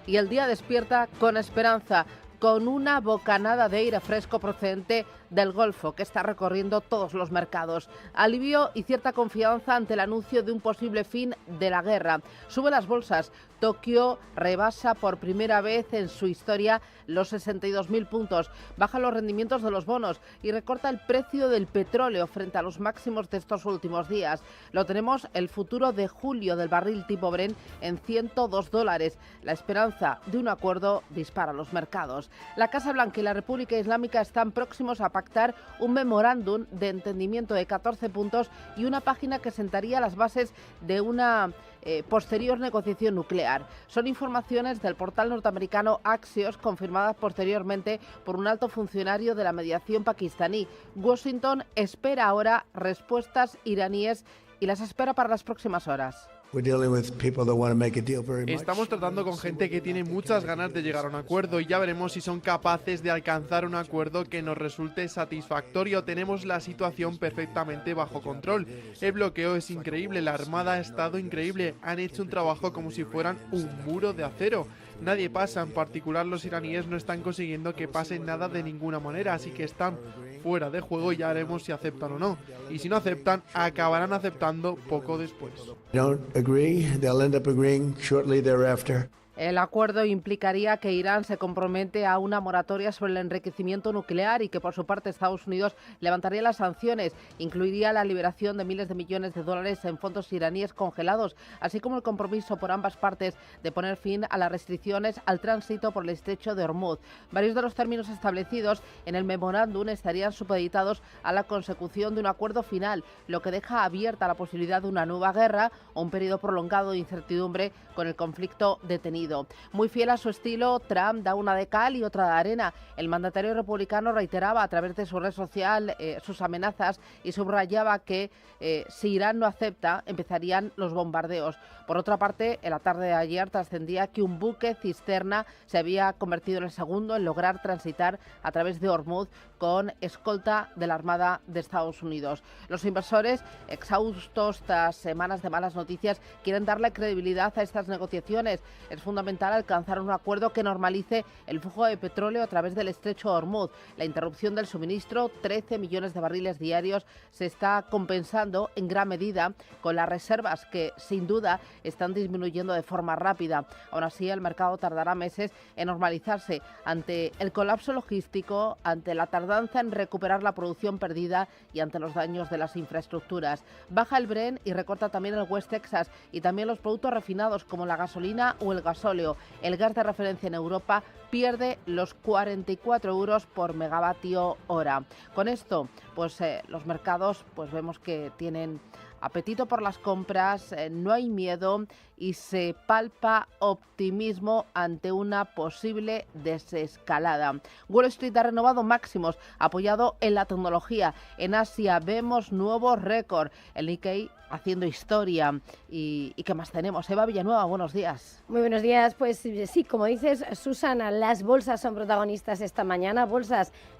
y el día despierta con esperanza, con una bocanada de aire fresco procedente del Golfo que está recorriendo todos los mercados. Alivio y cierta confianza ante el anuncio de un posible fin de la guerra. Sube las bolsas. Tokio rebasa por primera vez en su historia los 62.000 puntos. Baja los rendimientos de los bonos y recorta el precio del petróleo frente a los máximos de estos últimos días. Lo tenemos el futuro de julio del barril tipo Brent en $102. La esperanza de un acuerdo dispara los mercados. La Casa Blanca y la República Islámica están próximos a pactar un memorándum de entendimiento de 14 puntos y una página que sentaría las bases de una posterior negociación nuclear. Son informaciones del portal norteamericano Axios, confirmadas posteriormente por un alto funcionario de la mediación pakistaní. Washington espera ahora respuestas iraníes y las espera para las próximas horas. Estamos tratando con gente que tiene muchas ganas de llegar a un acuerdo y ya veremos si son capaces de alcanzar un acuerdo que nos resulte satisfactorio. Tenemos la situación perfectamente bajo control. El bloqueo es increíble, la armada ha estado increíble. Han hecho un trabajo como si fueran un muro de acero. Nadie pasa, en particular los iraníes no están consiguiendo que pase nada de ninguna manera, así que están fuera de juego y ya veremos si aceptan o no. Y si no aceptan, acabarán aceptando poco después. El acuerdo implicaría que Irán se compromete a una moratoria sobre el enriquecimiento nuclear y que por su parte Estados Unidos levantaría las sanciones. Incluiría la liberación de miles de millones de dólares en fondos iraníes congelados, así como el compromiso por ambas partes de poner fin a las restricciones al tránsito por el estrecho de Hormuz. Varios de los términos establecidos en el memorándum estarían supeditados a la consecución de un acuerdo final, lo que deja abierta la posibilidad de una nueva guerra o un periodo prolongado de incertidumbre con el conflicto detenido. Muy fiel a su estilo, Trump da una de cal y otra de arena. El mandatario republicano reiteraba a través de su red social sus amenazas y subrayaba que si Irán no acepta, empezarían los bombardeos. Por otra parte, en la tarde de ayer trascendía que un buque cisterna se había convertido en el segundo en lograr transitar a través de Hormuz con escolta de la Armada de Estados Unidos. Los inversores, exhaustos tras semanas de malas noticias, quieren darle credibilidad a estas negociaciones. Es fundamental alcanzar un acuerdo que normalice el flujo de petróleo a través del estrecho de Hormuz. La interrupción del suministro, 13 millones de barriles diarios, se está compensando en gran medida con las reservas que, sin duda, están disminuyendo de forma rápida. Aún así, el mercado tardará meses en normalizarse ante el colapso logístico, ante la tardanza en recuperar la producción perdida y ante los daños de las infraestructuras. Baja el Brent y recorta también el West Texas y también los productos refinados como la gasolina o el gasóleo. El gas de referencia en Europa pierde los 44 euros por megavatio hora. Con esto, pues los mercados vemos que tienen apetito por las compras, no hay miedo y se palpa optimismo ante una posible desescalada. Wall Street ha renovado máximos, apoyado en la tecnología. En Asia vemos nuevos récords. El Nikkei haciendo historia. ¿Y qué más tenemos? Eva Villanueva, buenos días. Muy buenos días. Pues sí, como dices, Susana, las bolsas son protagonistas esta mañana.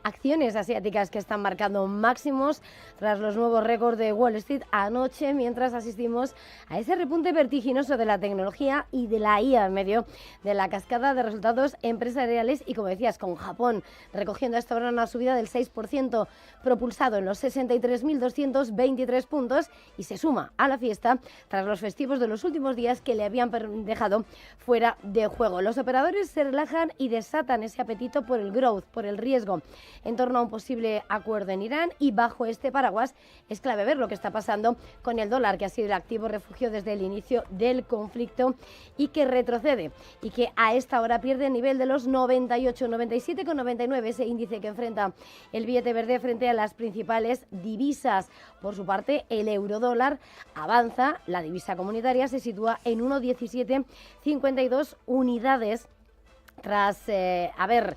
Acciones asiáticas que están marcando máximos tras los nuevos récords de Wall Street anoche, mientras asistimos a ese repunte vertiginoso de la tecnología y de la IA en medio de la cascada de resultados empresariales y, como decías, con Japón recogiendo a esta hora una subida del 6%, propulsado en los 63.223 puntos y se suma a la fiesta tras los festivos de los últimos días que le habían dejado fuera de juego. Los operadores se relajan y desatan ese apetito por el growth, por el riesgo en torno a un posible acuerdo en Irán, y bajo este paraguas es clave ver lo que está pasando con el dólar, que ha sido el activo refugio desde el inicio del conflicto y que retrocede y que a esta hora pierde el nivel de los 98, 97,99, ese índice que enfrenta el billete verde frente a las principales divisas. Por su parte, el eurodólar avanza, la divisa comunitaria se sitúa en 1,1752 unidades tras haber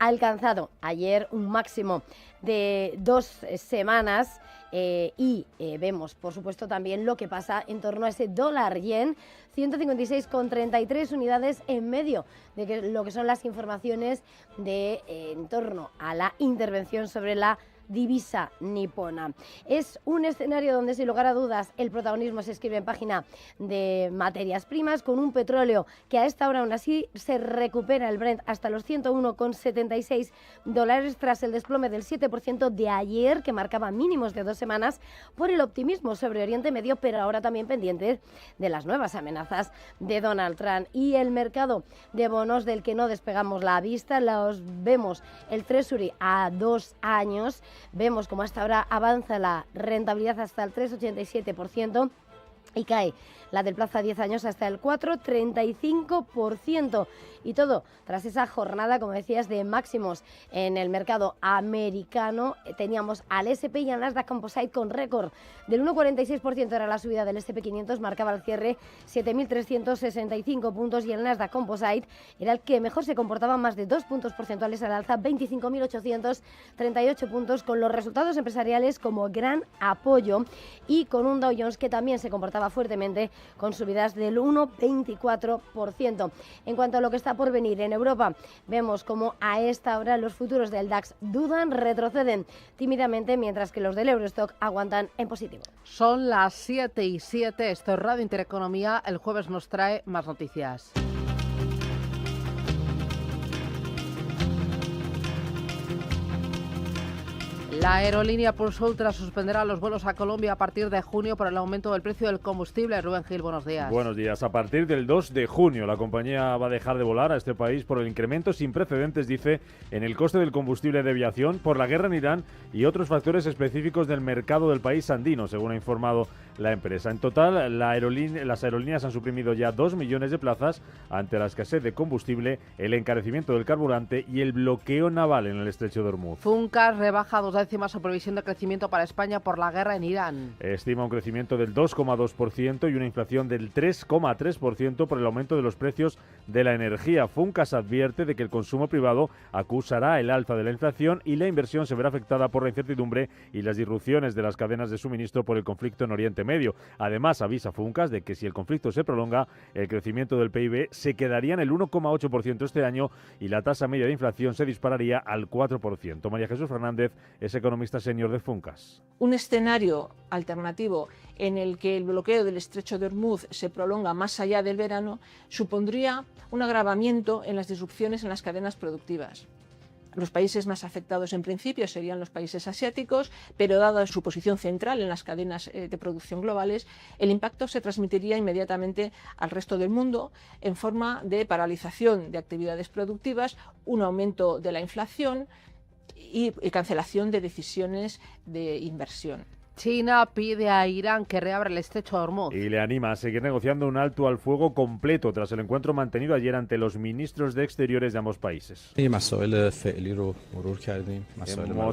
alcanzado ayer un máximo de 2 semanas y vemos, por supuesto, también lo que pasa en torno a ese dólar yen, 156,33 unidades en medio de lo que son las informaciones en torno a la intervención sobre la divisa nipona. Es un escenario donde, sin lugar a dudas, el protagonismo se escribe en página de materias primas, con un petróleo que a esta hora aún así se recupera el Brent hasta los $101,76 tras el desplome del 7% de ayer, que marcaba mínimos de 2 semanas, por el optimismo sobre Oriente Medio, pero ahora también pendiente de las nuevas amenazas de Donald Trump. Y el mercado de bonos, del que no despegamos la vista, los vemos el Treasury a 2 años, vemos como hasta ahora avanza la rentabilidad hasta el 3,87% y cae la del plazo a 10 años hasta el 4,35%. Y todo tras esa jornada, como decías, de máximos en el mercado americano. Teníamos al S&P y al Nasdaq Composite con récord del 1,46%, era la subida del S&P 500, marcaba al cierre 7.365 puntos, y el Nasdaq Composite era el que mejor se comportaba, más de 2 puntos porcentuales al alza, 25.838 puntos, con los resultados empresariales como gran apoyo, y con un Dow Jones que también se comportaba fuertemente con subidas del 1,24%. En cuanto a lo que está por venir en Europa, vemos como a esta hora los futuros del DAX dudan, retroceden tímidamente, mientras que los del Eurostock aguantan en positivo. Son las 7:07, esto es Radio Intereconomía. El jueves nos trae más noticias. La aerolínea Pulse Ultra suspenderá los vuelos a Colombia a partir de junio por el aumento del precio del combustible. Rubén Gil, buenos días. Buenos días. A partir del 2 de junio la compañía va a dejar de volar a este país por el incremento sin precedentes, dice, en el coste del combustible de aviación por la guerra en Irán y otros factores específicos del mercado del país andino, según ha informado la empresa. En total, las aerolíneas han suprimido ya 2 millones de plazas ante la escasez de combustible, el encarecimiento del carburante y el bloqueo naval en el estrecho de Hormuz. Funcas rebaja 2 décimas su previsión de crecimiento para España por la guerra en Irán. Estima un crecimiento del 2,2% y una inflación del 3,3% por el aumento de los precios de la energía. Funcas advierte de que el consumo privado acusará el alza de la inflación y la inversión se verá afectada por la incertidumbre y las disrupciones de las cadenas de suministro por el conflicto en Oriente Medio. Además, avisa Funcas de que si el conflicto se prolonga, el crecimiento del PIB se quedaría en el 1,8% este año y la tasa media de inflación se dispararía al 4%. María Jesús Fernández es economista senior de Funcas. Un escenario alternativo en el que el bloqueo del estrecho de Hormuz se prolonga más allá del verano supondría un agravamiento en las disrupciones en las cadenas productivas. Los países más afectados en principio serían los países asiáticos, pero dada su posición central en las cadenas de producción globales, el impacto se transmitiría inmediatamente al resto del mundo en forma de paralización de actividades productivas, un aumento de la inflación y cancelación de decisiones de inversión. China pide a Irán que reabra el estrecho de Hormuz. Y le anima a seguir negociando un alto al fuego completo tras el encuentro mantenido ayer ante los ministros de Exteriores de ambos países. Hemos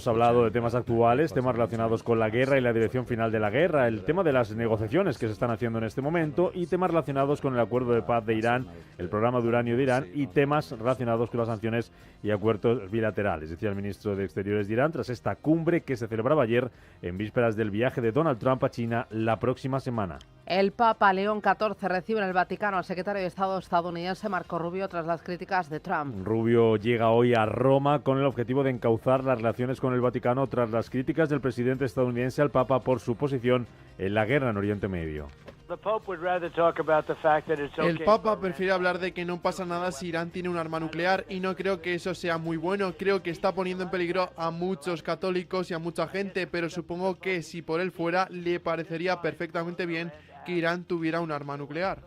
hablado de temas actuales, temas relacionados con la guerra y la dirección final de la guerra, el tema de las negociaciones que se están haciendo en este momento y temas relacionados con el acuerdo de paz de Irán, el programa de uranio de Irán y temas relacionados con las sanciones y acuerdos bilaterales, decía el ministro de Exteriores de Irán tras esta cumbre que se celebraba ayer en vísperas del viaje de Donald Trump a China la próxima semana. El Papa León XIV recibe en el Vaticano al secretario de Estado estadounidense Marco Rubio tras las críticas de Trump. Rubio llega hoy a Roma con el objetivo de encauzar las relaciones con el Vaticano tras las críticas del presidente estadounidense al Papa por su posición en la guerra en Oriente Medio. El Papa prefiere hablar de que no pasa nada si Irán tiene un arma nuclear y no creo que eso sea muy bueno. Creo que está poniendo en peligro a muchos católicos y a mucha gente, pero supongo que si por él fuera le parecería perfectamente bien que Irán tuviera un arma nuclear.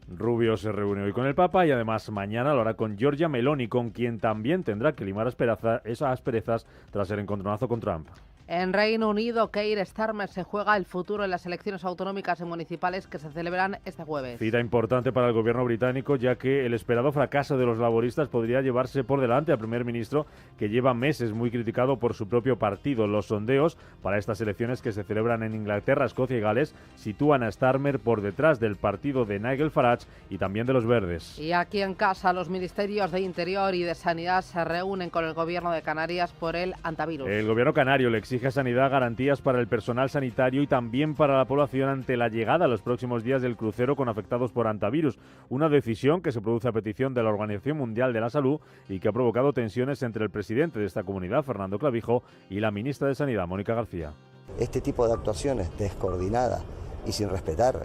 Rubio se reúne hoy con el Papa y además mañana lo hará con Giorgia Meloni, con quien también tendrá que limar esas asperezas tras el encontronazo con Trump. En Reino Unido, Keir Starmer se juega el futuro en las elecciones autonómicas y municipales que se celebran este jueves. Cita importante para el gobierno británico, ya que el esperado fracaso de los laboristas podría llevarse por delante al primer ministro, que lleva meses muy criticado por su propio partido. Los sondeos para estas elecciones que se celebran en Inglaterra, Escocia y Gales sitúan a Starmer por detrás del partido de Nigel Farage y también de los Verdes. Y aquí en casa, los ministerios de Interior y de Sanidad se reúnen con el gobierno de Canarias por el antivirus. El gobierno canario le exige Exige a Sanidad garantías para el personal sanitario y también para la población ante la llegada a los próximos días del crucero con afectados por hantavirus. Una decisión que se produce a petición de la Organización Mundial de la Salud y que ha provocado tensiones entre el presidente de esta comunidad, Fernando Clavijo, y la ministra de Sanidad, Mónica García. Este tipo de actuaciones descoordinadas y sin respetar,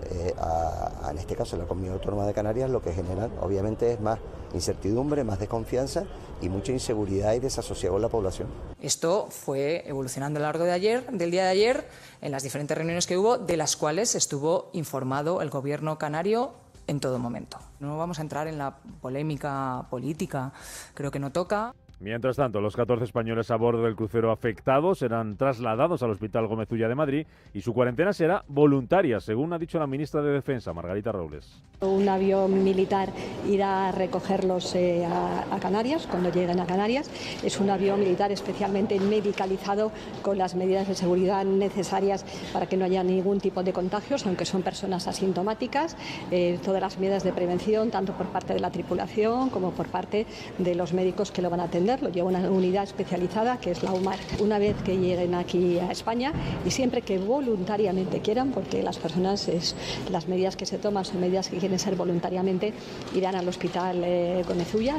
en este caso, la Comunidad Autónoma de Canarias, lo que generan obviamente es más incertidumbre, más desconfianza y mucha inseguridad y desasosiego en la población. Esto fue evolucionando a lo largo del día de ayer, en las diferentes reuniones que hubo, de las cuales estuvo informado el Gobierno canario en todo momento. No vamos a entrar en la polémica política, creo que no toca. Mientras tanto, los 14 españoles a bordo del crucero afectados serán trasladados al Hospital Gómez Ulla de Madrid y su cuarentena será voluntaria, según ha dicho la ministra de Defensa, Margarita Robles. Un avión militar irá a recogerlos a Canarias, cuando lleguen a Canarias. Es un avión militar especialmente medicalizado con las medidas de seguridad necesarias para que no haya ningún tipo de contagios, aunque son personas asintomáticas. Todas las medidas de prevención, tanto por parte de la tripulación como por parte de los médicos que lo van a atender. Lo lleva una unidad especializada que es la UMAR. Una vez que lleguen aquí a España y siempre que voluntariamente quieran, porque las personas, las medidas que se toman son medidas que quieren ser voluntariamente, irán al Hospital Gómez Ulla.